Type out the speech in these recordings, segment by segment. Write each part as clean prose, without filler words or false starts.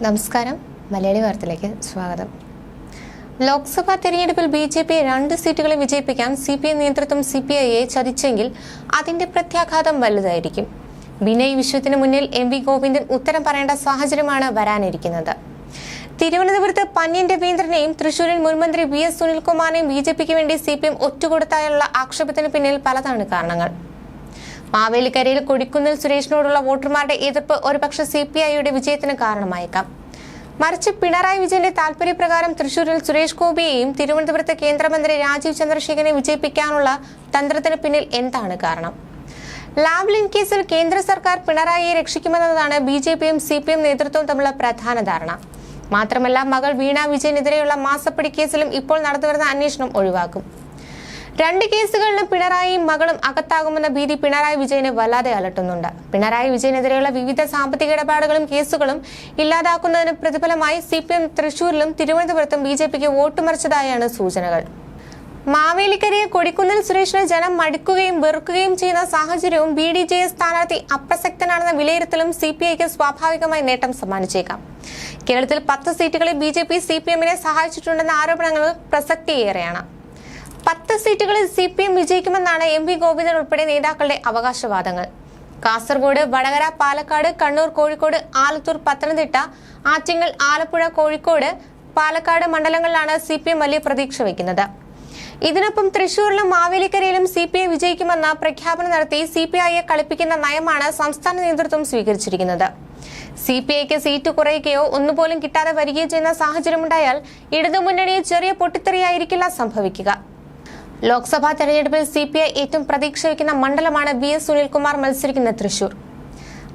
നമസ്കാരം. മലയാളി വാർത്തയിലേക്ക് സ്വാഗതം. ലോക്സഭാ തെരഞ്ഞെടുപ്പിൽ ബിജെപി 2 സീറ്റുകളെ വിജയിപ്പിക്കാൻ സിപിഎം നേതൃത്വം സിപിഐയെ ചതിച്ചെങ്കിൽ അതിന്റെ പ്രത്യാഘാതം വലുതായിരിക്കും. ബിനോയ് വിശ്വത്തിന് മുന്നിൽ എം വി ഗോവിന്ദൻ ഉത്തരം പറയേണ്ട സാഹചര്യമാണ് വരാനിരിക്കുന്നത്. തിരുവനന്തപുരത്ത് പന്ന്യൻ രവീന്ദ്രനെയും തൃശൂരിൽ മുൻമന്ത്രി വി.എസ്. സുനിൽകുമാറിനെയും ബിജെപിക്ക് വേണ്ടി സിപിഎം ഒറ്റുകൊടുത്തായുള്ള ആക്ഷേപത്തിന് പിന്നിൽ പലതാണ് കാരണങ്ങൾ. മാവേലിക്കരയിൽ കൊടിക്കുന്നിൽ സുരേഷിനോടുള്ള വോട്ടർമാരുടെ എതിർപ്പ് ഒരുപക്ഷെ സിപിഐയുടെ വിജയത്തിന് കാരണമായേക്കാം. മറിച്ച് പിണറായി വിജയന്റെ താൽപര്യപ്രകാരം തൃശൂരിൽ സുരേഷ് ഗോപിയെയും തിരുവനന്തപുരത്ത് കേന്ദ്രമന്ത്രി രാജീവ് ചന്ദ്രശേഖരനെ വിജയിപ്പിക്കാനുള്ള തന്ത്രത്തിന് പിന്നിൽ എന്താണ് കാരണം? ലാവ്ലിൻ കേസിൽ കേന്ദ്ര സർക്കാർ പിണറായിയെ രക്ഷിക്കുമെന്നതാണ് ബിജെപിയും സിപിഎം നേതൃത്വവും തമ്മിലുള്ള പ്രധാന ധാരണ. മാത്രമല്ല, മകൾ വീണ വിജയനെതിരെയുള്ള മാസപ്പടി കേസിലും ഇപ്പോൾ നടന്നുവരുന്ന അന്വേഷണം ഒഴിവാക്കും. 2 കേസുകളിലും പിണറായിയും മകളും അകത്താകുമെന്ന ഭീതി പിണറായി വിജയനെ വല്ലാതെ അലട്ടുന്നുണ്ട്. പിണറായി വിജയനെതിരെയുള്ള വിവിധ സാമ്പത്തിക ഇടപാടുകളും കേസുകളും ഇല്ലാതാക്കുന്നതിന് പ്രതിഫലമായി സിപിഎം തൃശൂരിലും തിരുവനന്തപുരത്തും ബിജെപിക്ക് വോട്ട് മറിച്ചതായാണ് സൂചനകൾ. മാവേലിക്കരയെ കൊടിക്കുന്നിൽ സുരേഷിനെ ജനം മടുക്കുകയും വെറുക്കുകയും ചെയ്യുന്ന സാഹചര്യവും BDJS സ്ഥാനാർത്ഥി അപ്രസക്തനാണെന്ന വിലയിരുത്തലും സിപിഐക്ക് സ്വാഭാവികമായി നേട്ടം സമ്മാനിച്ചേക്കാം. കേരളത്തിൽ 10 സീറ്റുകളിൽ ബിജെപി സിപിഎമ്മിനെ സഹായിച്ചിട്ടുണ്ടെന്ന ആരോപണങ്ങൾ പ്രസക്തിയേറെയാണ്. 10 സീറ്റുകളിൽ സിപിഎം വിജയിക്കുമെന്നാണ് എം വി ഗോവിന്ദൻ ഉൾപ്പെടെ നേതാക്കളുടെ അവകാശവാദങ്ങൾ. കാസർഗോഡ്, വടകര, പാലക്കാട്, കണ്ണൂർ, കോഴിക്കോട്, ആലത്തൂർ, പത്തനംതിട്ട, ആറ്റിങ്ങൽ, ആലപ്പുഴ, കോഴിക്കോട്, പാലക്കാട് മണ്ഡലങ്ങളിലാണ് സിപിഎം വലിയ പ്രതീക്ഷ വയ്ക്കുന്നത്. ഇതിനൊപ്പം തൃശൂരിലും മാവേലിക്കരയിലും സിപിഐ വിജയിക്കുമെന്ന പ്രഖ്യാപനം നടത്തി സിപിഐയെ കളിപ്പിക്കുന്ന നയമാണ് സംസ്ഥാന നേതൃത്വം സ്വീകരിച്ചിരിക്കുന്നത്. സിപിഐക്ക് സീറ്റ് കുറയുകയോ ഒന്നുപോലും കിട്ടാതെ വരികയോ ചെയ്യുന്ന സാഹചര്യമുണ്ടായാൽ ഇടതുമുന്നണിയെ ചെറിയ പൊട്ടിത്തെറിയായിരിക്കില്ല സംഭവിക്കുക. ലോക്സഭാ തെരഞ്ഞെടുപ്പിൽ സിപിഐ ഏറ്റവും പ്രതീക്ഷ വയ്ക്കുന്ന മണ്ഡലമാണ് വി.എസ്. സുനിൽകുമാർ മത്സരിക്കുന്ന തൃശൂർ.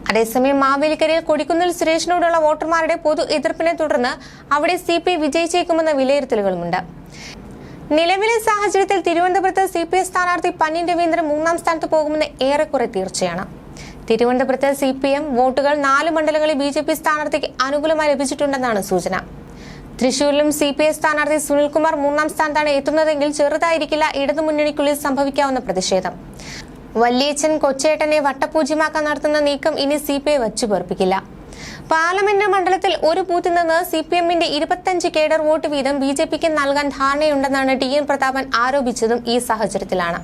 അതേസമയം മാവേലിക്കരയിൽ കൊടിക്കുന്നിൽ സുരേഷിനോടുള്ള വോട്ടർമാരുടെ പൊതു എതിർപ്പിനെ തുടർന്ന് അവിടെ സിപിഐ വിജയിച്ചേക്കുമെന്ന വിലയിരുത്തലുകളുമുണ്ട്. നിലവിലെ സാഹചര്യത്തിൽ തിരുവനന്തപുരത്ത് സിപിഐ സ്ഥാനാർത്ഥി പന്ന്യൻ രവീന്ദ്രൻ 3ാം സ്ഥാനത്ത് പോകുമെന്ന് ഏറെക്കുറെ തീർച്ചയാണ്. തിരുവനന്തപുരത്ത് സിപിഎം വോട്ടുകൾ 4 മണ്ഡലങ്ങളിൽ ബിജെപി സ്ഥാനാർത്ഥിക്ക് അനുകൂലമായി ലഭിച്ചിട്ടുണ്ടെന്നാണ് സൂചന. തൃശൂരിലും സിപിഐ സ്ഥാനാർത്ഥി സുനിൽകുമാർ 3ാം സ്ഥാനത്താണ് എത്തുന്നതെങ്കിൽ ചെറുതായിരിക്കില്ല ഇടതുമുന്നണിക്കുള്ളിൽ സംഭവിക്കാവുന്ന പ്രതിഷേധം. വല്യേച്ചൻ കൊച്ചേട്ടനെ വട്ടപൂജ്യമാക്കാൻ നടത്തുന്ന നീക്കം ഇനി സിപിഐ വച്ചുപേർപ്പിക്കില്ല. പാർലമെന്റ് മണ്ഡലത്തിൽ ഒരു ബൂത്തിൽ നിന്ന് സിപിഎമ്മിന്റെ 25 കേഡർ വോട്ട് വീതം ബിജെപിക്ക് നൽകാൻ ധാരണയുണ്ടെന്നാണ് TN പ്രതാപൻ ആരോപിച്ചതും ഈ സാഹചര്യത്തിലാണ്.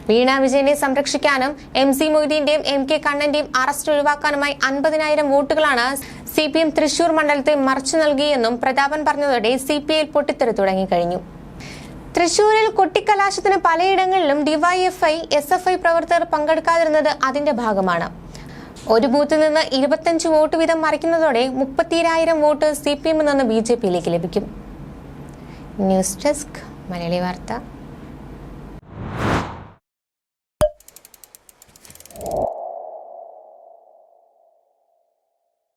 വീണ വിജയനെ സംരക്ഷിക്കാനും MC മൊയ്തീന്റെയും MK കണ്ണന്റെയും അറസ്റ്റ് ഒഴിവാക്കാനുമായി 50,000 വോട്ടുകളാണ് സിപിഎം തൃശൂർ മണ്ഡലത്തിൽ മറിച്ചു നൽകിയെന്നും പ്രതാപൻ പറഞ്ഞതോടെ സിപിഐയിൽ പൊട്ടിത്തെറി തുടങ്ങിക്കഴിഞ്ഞു. തൃശൂരിൽ കൊട്ടിക്കലാശത്തിന് പലയിടങ്ങളിലും DYFI, SFI പ്രവർത്തകർ പങ്കെടുക്കാതിരുന്നത് അതിന്റെ ഭാഗമാണ്. ഒരു ബൂത്തിൽ നിന്ന് 25 വോട്ട് വീതം മറിക്കുന്നതോടെ 30,000 വോട്ട് സിപിഎമ്മിൽ നിന്ന് ബിജെപിയിലേക്ക് ലഭിക്കും. ന്യൂസ് ഡെസ്ക്, മലയാളി വാർത്ത.